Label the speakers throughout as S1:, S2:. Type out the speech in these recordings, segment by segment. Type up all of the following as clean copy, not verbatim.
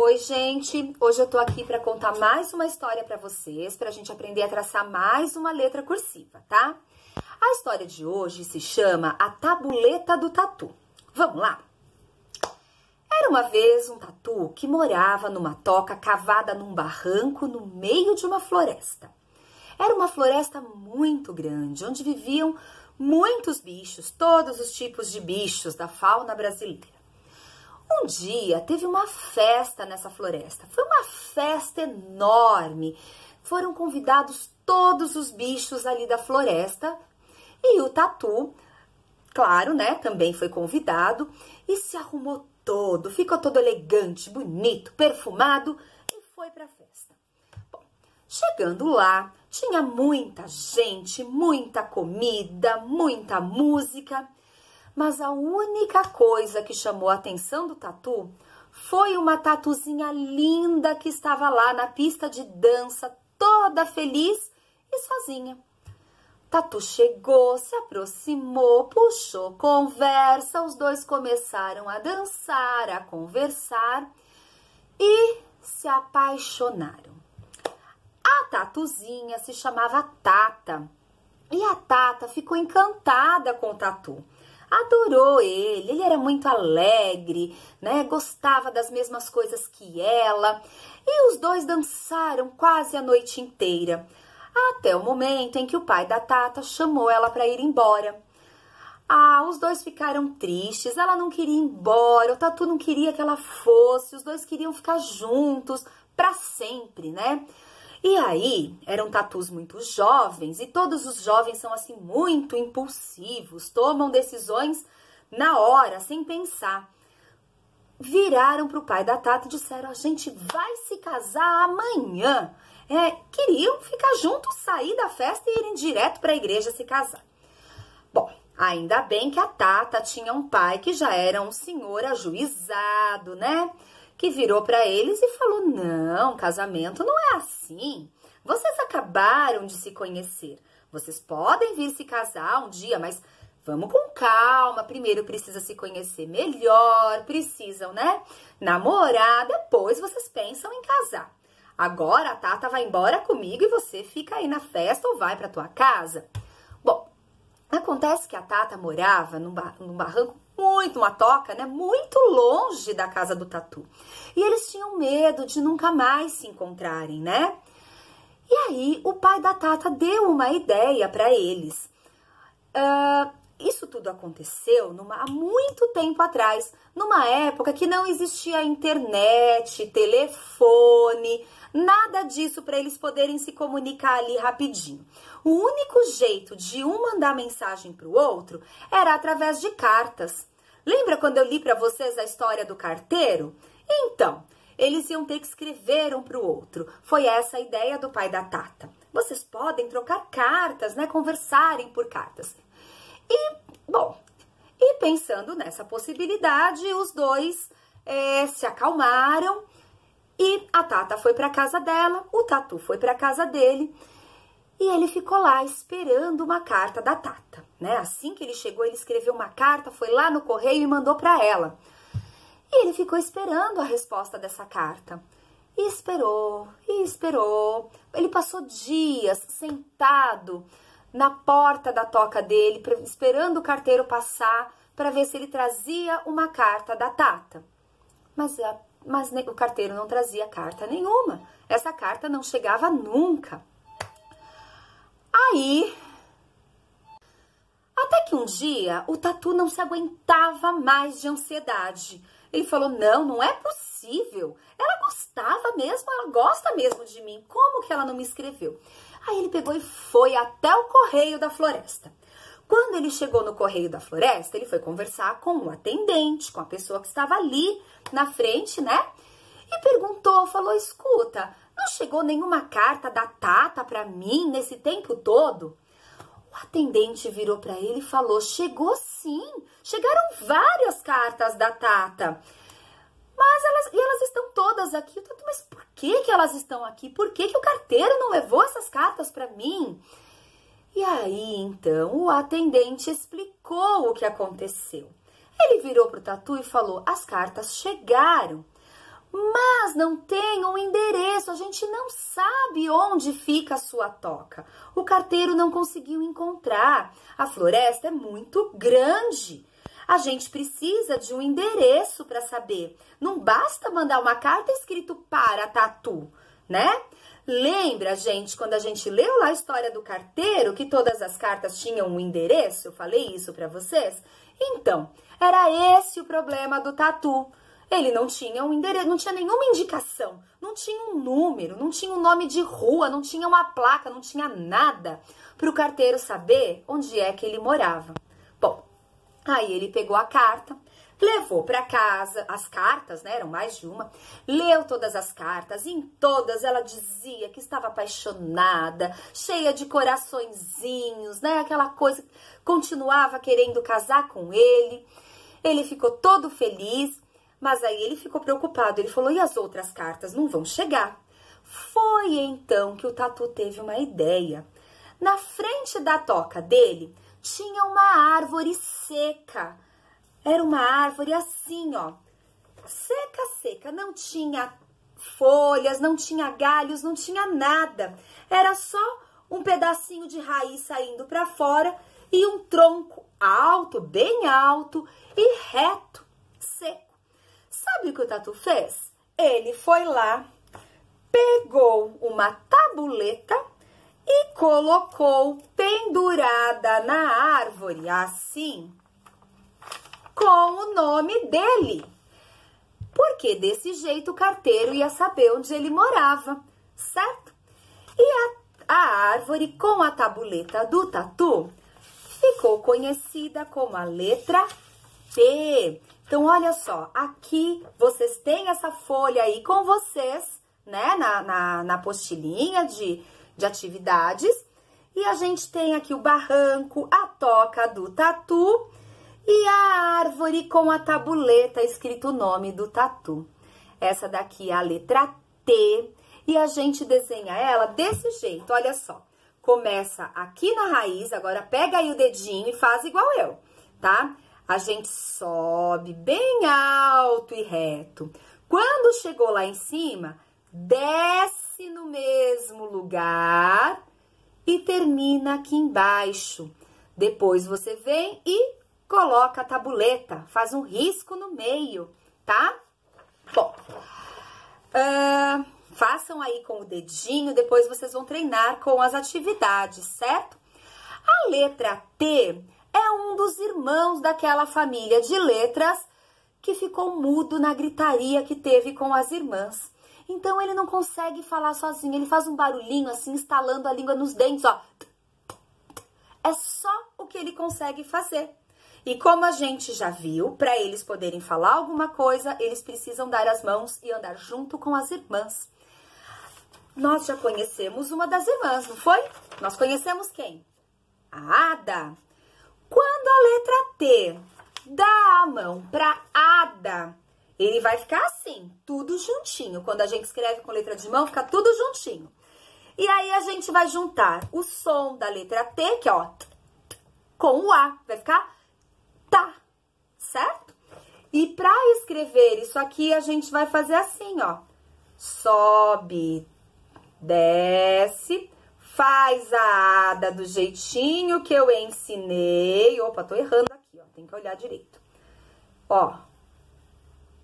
S1: Oi, gente! Hoje eu tô aqui para contar mais uma história para vocês, pra gente aprender a traçar mais uma letra cursiva, tá? A história de hoje se chama A Tabuleta do Tatu. Vamos lá? Era uma vez um tatu que morava numa toca cavada num barranco no meio de uma floresta. Era uma floresta muito grande, onde viviam muitos bichos, todos os tipos de bichos da fauna brasileira. Um dia teve uma festa nessa floresta. Foi uma festa enorme. Foram convidados todos os bichos ali da floresta e o tatu, claro, né, também foi convidado e se arrumou todo, ficou todo elegante, bonito, perfumado e foi para a festa. Bom, chegando lá, tinha muita gente, muita comida, muita música. Mas a única coisa que chamou a atenção do tatu foi uma tatuzinha linda que estava lá na pista de dança, toda feliz e sozinha. Tatu chegou, se aproximou, puxou conversa, os dois começaram a dançar, a conversar e se apaixonaram. A tatuzinha se chamava Tata e a Tata ficou encantada com o tatu. Adorou ele era muito alegre, né? Gostava das mesmas coisas que ela. E os dois dançaram quase a noite inteira, até o momento em que o pai da Tata chamou ela para ir embora. Os dois ficaram tristes, ela não queria ir embora, o tatu não queria que ela fosse, os dois queriam ficar juntos para sempre, né? E aí, eram tatus muito jovens, e todos os jovens são assim muito impulsivos, tomam decisões na hora, sem pensar. Viraram para o pai da Tata e disseram, a gente vai se casar amanhã. Queriam ficar juntos, sair da festa e irem direto para a igreja se casar. Bom, ainda bem que a Tata tinha um pai que já era um senhor ajuizado, né? Que virou para eles e falou, não, casamento não é assim. Vocês acabaram de se conhecer. Vocês podem vir se casar um dia, mas vamos com calma. Primeiro precisa se conhecer melhor, precisam, né? Namorar, depois vocês pensam em casar. Agora a Tata vai embora comigo e você fica aí na festa ou vai para tua casa. Bom, acontece que a Tata morava num barranco uma toca, né, muito longe da casa do tatu. E eles tinham medo de nunca mais se encontrarem, né? E aí o pai da Tata deu uma ideia para eles. Isso tudo aconteceu há muito tempo atrás, numa época que não existia internet, telefone, nada disso para eles poderem se comunicar ali rapidinho. O único jeito de um mandar mensagem para o outro era através de cartas. Lembra quando eu li para vocês a história do carteiro? Então, eles iam ter que escrever um para o outro. Foi essa a ideia do pai da Tata. Vocês podem trocar cartas, né? Conversarem por cartas. E pensando nessa possibilidade, os dois se acalmaram e a Tata foi para a casa dela, o tatu foi para a casa dele. E ele ficou lá esperando uma carta da Tata, né? Assim que ele chegou, ele escreveu uma carta, foi lá no correio e mandou para ela. E ele ficou esperando a resposta dessa carta. E esperou, e esperou. Ele passou dias sentado na porta da toca dele, esperando o carteiro passar para ver se ele trazia uma carta da Tata. Mas o carteiro não trazia carta nenhuma. Essa carta não chegava nunca. Aí, até que um dia, o tatu não se aguentava mais de ansiedade. Ele falou, não é possível. Ela gostava mesmo, ela gosta mesmo de mim. Como que ela não me escreveu? Aí ele pegou e foi até o correio da floresta. Quando ele chegou no correio da floresta, ele foi conversar com o atendente, com a pessoa que estava ali na frente, né? E perguntou, falou, escuta, não chegou nenhuma carta da Tata para mim nesse tempo todo? O atendente virou para ele e falou, chegou sim, chegaram várias cartas da Tata, mas elas estão todas aqui. Mas por que elas estão aqui? Por que o carteiro não levou essas cartas para mim? E aí, então, o atendente explicou o que aconteceu. Ele virou para o tatu e falou, as cartas chegaram, mas não têm um endereço, a gente não sabe onde fica a sua toca. O carteiro não conseguiu encontrar. A floresta é muito grande. A gente precisa de um endereço para saber. Não basta mandar uma carta escrito para Tatu, né? Lembra, gente, quando a gente leu lá a história do carteiro, que todas as cartas tinham um endereço? Eu falei isso para vocês? Então, era esse o problema do Tatu. Ele não tinha um endereço, não tinha nenhuma indicação, não tinha um número, não tinha um nome de rua, não tinha uma placa, não tinha nada para o carteiro saber onde é que ele morava. Bom, aí ele pegou a carta, levou para casa, as cartas, né, eram mais de uma, leu todas as cartas, e em todas ela dizia que estava apaixonada, cheia de coraçõezinhos, né, aquela coisa, continuava querendo casar com ele. Ele ficou todo feliz, mas aí ele ficou preocupado, ele falou, e as outras cartas não vão chegar? Foi então que o Tatu teve uma ideia. Na frente da toca dele tinha uma árvore seca. Era uma árvore assim, ó, seca, seca, não tinha folhas, não tinha galhos, não tinha nada. Era só um pedacinho de raiz saindo para fora e um tronco alto, bem alto e reto, seco. Sabe o que o Tatu fez? Ele foi lá, pegou uma tabuleta e colocou pendurada na árvore, assim, com o nome dele. Porque desse jeito o carteiro ia saber onde ele morava, certo? E a árvore com a tabuleta do Tatu ficou conhecida como a letra T. Então, olha só, aqui vocês têm essa folha aí com vocês, né, na apostilinha de atividades. E a gente tem aqui o barranco, a toca do Tatu e a árvore com a tabuleta escrito o nome do Tatu. Essa daqui é a letra T e a gente desenha ela desse jeito, olha só. Começa aqui na raiz, agora pega aí o dedinho e faz igual eu, tá? A gente sobe bem alto e reto. Quando chegou lá em cima, desce no mesmo lugar e termina aqui embaixo. Depois você vem e coloca a tabuleta, faz um risco no meio, tá? Bom, façam aí com o dedinho, depois vocês vão treinar com as atividades, certo? A letra T é um dos irmãos daquela família de letras que ficou mudo na gritaria que teve com as irmãs. Então, ele não consegue falar sozinho, ele faz um barulhinho assim, estalando a língua nos dentes, ó. É só o que ele consegue fazer. E como a gente já viu, para eles poderem falar alguma coisa, eles precisam dar as mãos e andar junto com as irmãs. Nós já conhecemos uma das irmãs, não foi? Nós conhecemos quem? A Ada. Quando a letra T dá a mão para Ada, ele vai ficar assim, tudo juntinho. Quando a gente escreve com letra de mão, fica tudo juntinho. E aí a gente vai juntar o som da letra T, que é ó, com o A, vai ficar tá, certo? E para escrever isso aqui, a gente vai fazer assim, ó. Sobe, desce, faz a Ada do jeitinho que eu ensinei. Opa, tô errando aqui, ó, tem que olhar direito. Ó,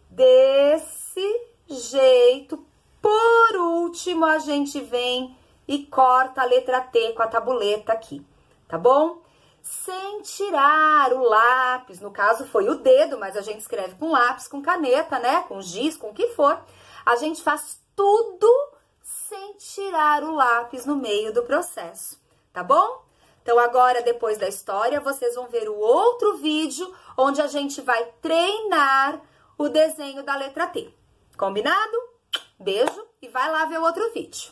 S1: desse jeito. Por último, a gente vem e corta a letra T com a tabuleta aqui, tá bom? Sem tirar o lápis, no caso foi o dedo, mas a gente escreve com lápis, com caneta, né? Com giz, com o que for. A gente faz tudo sem tirar o lápis no meio do processo, tá bom? Então, agora, depois da história, vocês vão ver o outro vídeo onde a gente vai treinar o desenho da letra T. Combinado? Beijo e vai lá ver o outro vídeo.